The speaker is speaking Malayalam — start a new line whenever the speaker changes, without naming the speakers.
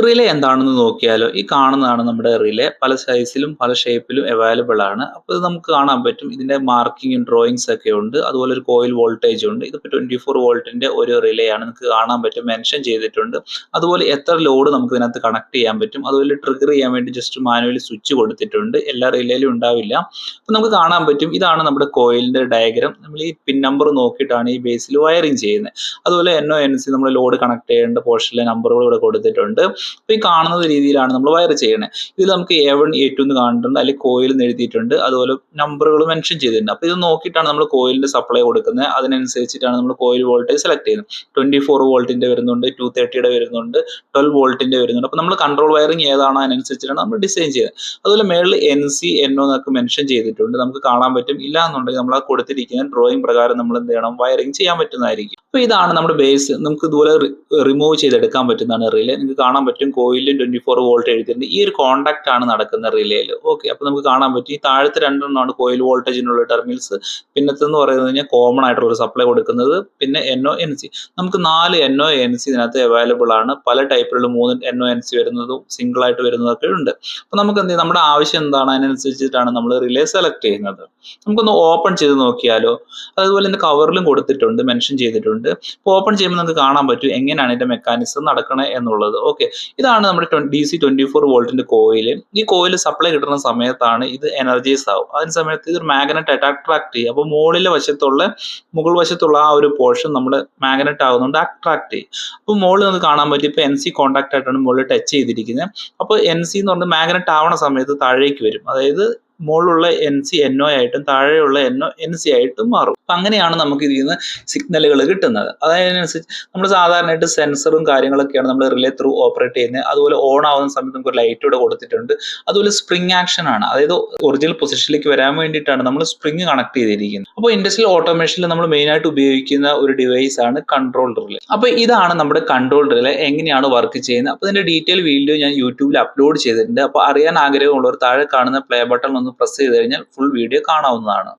റിലേ എന്താണെന്ന് നോക്കിയാലോ? ഈ കാണുന്നതാണ് നമ്മുടെ റിലേ. പല സൈസിലും പല ഷേപ്പിലും അവൈലബിൾ ആണ്. അപ്പോൾ ഇത് നമുക്ക് കാണാൻ പറ്റും. ഇതിന്റെ മാർക്കിങ്ങും ഡ്രോയിങ്സ് ഒക്കെ ഉണ്ട്. അതുപോലെ ഒരു കോയിൽ വോൾട്ടേജ് ഉണ്ട്. ഇതിപ്പോൾ 24 വോൾട്ടിന്റെ ഒരു റിലേ ആണ്. നിങ്ങൾക്ക് കാണാൻ പറ്റും, മെൻഷൻ ചെയ്തിട്ടുണ്ട്. അതുപോലെ എത്ര ലോഡ് നമുക്ക് ഇതിനകത്ത് കണക്ട് ചെയ്യാൻ പറ്റും. അതുപോലെ ട്രിഗർ ചെയ്യാൻ വേണ്ടി ജസ്റ്റ് മാനുവലി സ്വിച്ച് കൊടുത്തിട്ടുണ്ട്. എല്ലാ റിലേയിലും ഉണ്ടാവില്ല. അപ്പോൾ നമുക്ക് കാണാൻ പറ്റും, ഇതാണ് നമ്മുടെ കോയിലിന്റെ ഡയഗ്രാം. നമ്മൾ ഈ പിൻ നമ്പർ നോക്കിയിട്ടാണ് ഈ ബേസിൽ വയറിംഗ് ചെയ്യുന്നത്. അതുപോലെ NO NC നമ്മൾ ലോഡ് കണക്ട് ചെയ്യേണ്ട പോർഷനിലെ നമ്പറുകൾ ഇവിടെ കൊടുത്തിട്ടുണ്ട്. അപ്പോൾ ഈ കാണുന്ന രീതിയിലാണ് നമ്മൾ വയർ ചെയ്യണേ. ഇതിൽ നമുക്ക് A1 A2 എന്ന് കാണുന്നുണ്ട്, അല്ലെങ്കിൽ കോയിൽ എന്ന് എഴുതിയിട്ടുണ്ട്. അതുപോലെ നമ്പറുകൾ മെൻഷൻ ചെയ്തിട്ടുണ്ട്. അപ്പോൾ ഇത് നോക്കിയിട്ടാണ് നമ്മൾ കോയിലിന്റെ സപ്ലൈ കൊടുക്കുന്നത്. അതിനനുസരിച്ചിട്ടാണ് നമ്മൾ കോയിൽ വോൾട്ടേജ് സെലക്ട് ചെയ്യുന്നത്. 24 വോൾട്ടിന്റെ വരുന്നുണ്ട്, 230 വരുന്നുണ്ട്, 12 വോൾട്ടിന്റെ വരുന്നുണ്ട്. അപ്പോൾ നമ്മൾ കൺട്രോൾ വയറിംഗ് ഏതാണോ അതിനനുസരിച്ചിട്ടാണ് നമ്മൾ ഡിസൈൻ ചെയ്യുന്നത്. അതുപോലെ മേളിൽ NC NO എന്നൊക്കെ മെൻഷൻ ചെയ്തിട്ടുണ്ട്. നമുക്ക് കാണാൻ പറ്റും. ഇല്ല എന്നുണ്ടെങ്കിൽ നമ്മൾ ആ കൊടുത്തിരിക്കുന്ന ഡ്രോയിങ് പ്രകാരം നമ്മൾ എന്ത് ചെയ്യണം, വയറിംഗ് ചെയ്യാൻ പറ്റുന്നതായിരിക്കും. അപ്പോൾ ഇതാണ് നമ്മുടെ ബേസ്. നമുക്ക് ഇതുപോലെ റിമൂവ് ചെയ്തെടുക്കാൻ പറ്റുന്നതാണ് റിലേ. നിങ്ങൾക്ക് കാണാൻ പറ്റും കോയിലും 24 വോൾട്ട് എഴുതിയിട്ടുണ്ട്. ഈ ഒരു കോൺടാക്ട് ആണ് നടക്കുന്ന റിലേയിൽ. ഓക്കെ, അപ്പോൾ നമുക്ക് കാണാൻ പറ്റും ഈ താഴത്തെ രണ്ടെണ്ണമാണ് കോയിൽ വോൾട്ടേജിനുള്ള ടെർമിനൽസ്. പിന്നത്തെന്ന് പറയുന്നത് കഴിഞ്ഞാൽ കോമൺ ആയിട്ടുള്ള ഒരു സപ്ലൈ കൊടുക്കുന്നത്. പിന്നെ NO NC നമുക്ക് 4 NO NC ഇതിനകത്ത് അവൈലബിൾ ആണ്. പല ടൈപ്പിലുള്ള 3 NO NC വരുന്നതും സിംഗിൾ ആയിട്ട് വരുന്നതൊക്കെ ഉണ്ട്. അപ്പോൾ നമുക്ക് എന്ത് ചെയ്യും, നമ്മുടെ ആവശ്യം എന്താണ് അതിനനുസരിച്ചിട്ടാണ് നമ്മൾ റിലേ സെലക്ട് ചെയ്യുന്നത്. നമുക്കൊന്ന് ഓപ്പൺ ചെയ്ത് നോക്കിയാലോ? അതുപോലെ ഇതിന്റെ കവറിലും കൊടുത്തിട്ടുണ്ട്, മെൻഷൻ ചെയ്തിട്ടുണ്ട്. അപ്പോൾ ഓപ്പൺ ചെയ്യുമ്പോൾ നമുക്ക് കാണാൻ പറ്റും എങ്ങനെയാണ് ഇതിന്റെ മെക്കാനിസം നടക്കണേ എന്നുള്ളത്. ഓക്കെ, ഇതാണ് നമ്മുടെ DC 24 വോൾട്ടിന്റെ കോയിൽ. ഈ കോയിൽ സപ്ലൈ കിട്ടുന്ന സമയത്താണ് ഇത് എനർജൈസ് ആവും. അതിന് സമയത്ത് ഇത് മാഗ്നറ്റ് അട്രാക്ട് ചെയ്യും. അപ്പോൾ മുകൾ വശത്തുള്ള ആ ഒരു പോർഷൻ നമ്മുടെ മാഗ്നറ്റ് ആകുന്നുണ്ട്, അട്രാക്ട് ചെയ്യും. അപ്പോൾ മുകളിൽ നമുക്ക് കാണാൻ പറ്റും ഇപ്പോൾ NC കോൺടാക്ട് ആയിട്ടാണ് മുകളിൽ ടച്ച് ചെയ്തിരിക്കുന്നത്. അപ്പോൾ NC എന്ന് പറഞ്ഞാൽ മാഗ്നറ്റ് ആവണ സമയത്ത് താഴേക്ക് വരും. അതായത് മുകളിലുള്ള NC NO ആയിട്ടും താഴെയുള്ള NC ആയിട്ടും മാറും. അപ്പൊ അങ്ങനെയാണ് നമുക്ക് ഇതിൽ നിന്ന് സിഗ്നലുകൾ കിട്ടുന്നത്. അതിനനുസരിച്ച് നമ്മൾ സാധാരണയായിട്ട് സെൻസറും കാര്യങ്ങളൊക്കെയാണ് നമ്മൾ റിലേ ത്രൂ ഓപ്പറേറ്റ് ചെയ്യുന്നത്. അതുപോലെ ഓൺ ആവുന്ന സമയത്ത് നമുക്ക് ലൈറ്റ് ഇവിടെ കൊടുത്തിട്ടുണ്ട്. അതുപോലെ സ്പ്രിംഗ് ആക്ഷൻ ആണ്, അതായത് ഒറിജിനൽ പൊസിഷനിലേക്ക് വരാൻ വേണ്ടിയിട്ടാണ് നമ്മൾ സ്പ്രിംഗ് കണക്ട് ചെയ്തിരിക്കുന്നത്. അപ്പോൾ ഇൻഡസ്ട്രിയൽ ഓട്ടോമേഷനിൽ നമ്മൾ മെയിൻ ആയിട്ട് ഉപയോഗിക്കുന്ന ഒരു ഡിവൈസ് ആണ് കൺട്രോൾ റിലേ. അപ്പോൾ ഇതാണ് നമ്മുടെ കൺട്രോൾ റിലേ എങ്ങനെയാണ് വർക്ക് ചെയ്യുന്നത്. അപ്പോൾ ഇതിന്റെ ഡീറ്റെയിൽ വീഡിയോ ഞാൻ യൂട്യൂബിൽ അപ്ലോഡ് ചെയ്തിട്ടുണ്ട്. അപ്പോൾ അറിയാൻ ആഗ്രഹമുള്ളവർ താഴെ കാണുന്ന പ്ലേ ബട്ടൺ ഒന്ന് പ്രസ് ചെയ്ത് കഴിഞ്ഞാൽ ഫുൾ വീഡിയോ കാണാവുന്നതാണ്.